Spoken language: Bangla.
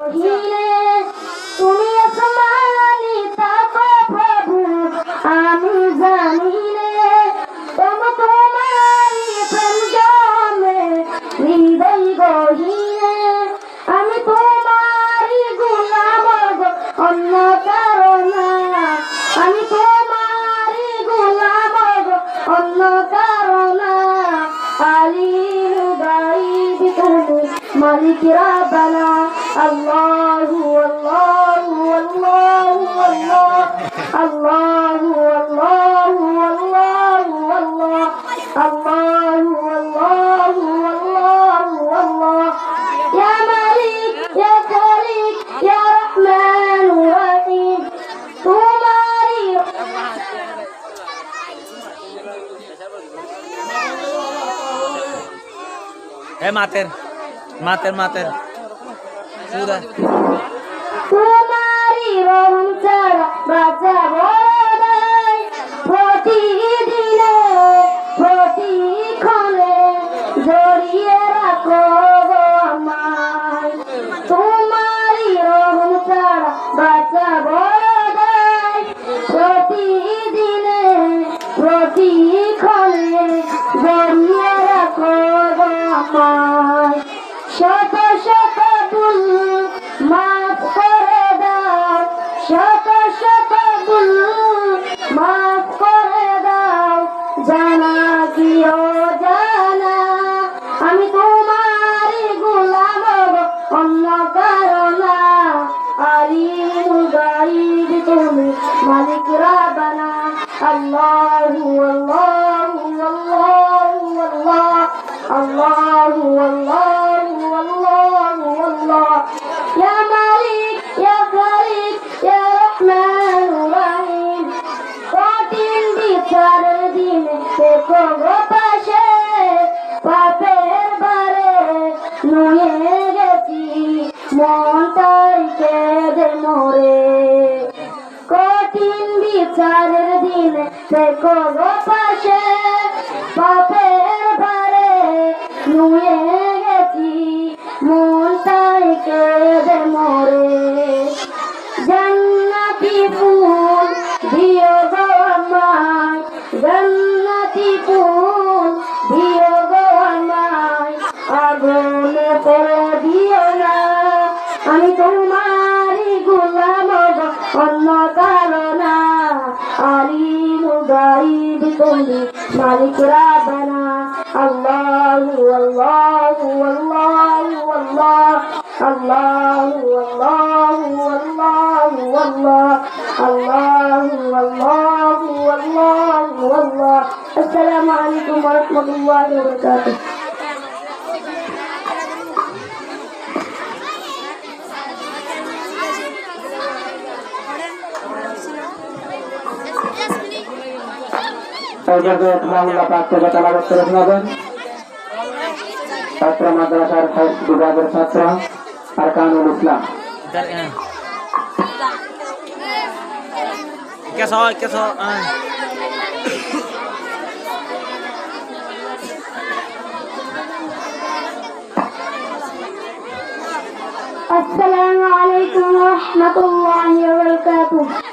কহিলে তুমি আসমানি তাকো প্রভু আমি জানিলে তোমারি প্রেম জমে হৃদয় গহিলে আমি তোমারি গোলাম গো অন্য কারো না আমি তোমারি গোলাম গো অন্য কারো না আলিম গাইব তুমি মালিক রাব্বানা আল্লাহু আল্লাহু আল্লাহু আল্লাহু আল্লাহু আল্লাহু আল্লাহু আল্লাহু আল্লাহু আল্লাহ ইয়া মালিক ইয়া খালিক ইয়া রহমান রহিম তোমারি মাতের সুরা তোমারি রহম ছাড়া বাঁচাবো নাই প্রতিদিনে প্রতিক্ষণে জড়িয়ে রাখো আমায় তোমারি রহম ছাড়া বাঁচাবো নাই প্রতিদিনে প্রতিক্ষণে জড়িয়ে রাখো আমায় শত শত ভুল মাফ করে দাও শত শত ভুল মাফ করে দাও জানা কি জানা আমি তোমারই গোলাম অন্য কারো না আলিম গাইব তুমি মালিক রাব্বানা আল্লাহু আল্লাহু আল্লাহু আল্লাহু আল্লাহু আল্লাহু আল্লাহ ইয়া মালিক ইয়া খালিক ইয়া রহমান রহিম কঠিন বিচারের দিনে দেখো গো পাশে পাপের ভারে নুয়ে গেছি মনটাই কেঁদে মরে কঠিন বিচারের দিনে দেখো গো পাশে পাপের ভারে নুয়ে গেছি মনটাই কেঁদে মরে জান্নাতি ফুল দিও গো আমায় জান্নাতি ফুল দিও গো আমায় আগুনে পড়ে দিও না আমি তোমারই গোলাম গো অন্য কারো না আলিম গাইব তুমি মালিক রাব্বানা আল্লাহু আল্লাহু আল্লাহু আল্লাহু আল্লাহু আল্লাহু আল্লাহু আল্লাহু আল্লাহু আল্লাহ আসসালামু আলাইকুম ওয়া রাহমাতুল্লাহি ওয়া বারাকাতুহু ছাত্র মাদ্রাসার বিভাগের ছাত্র আরকানুল ইসলাম আসসালামু আলাইকুম ওয়া রাহমাতুল্লাহি ওয়া বারাকাতুহু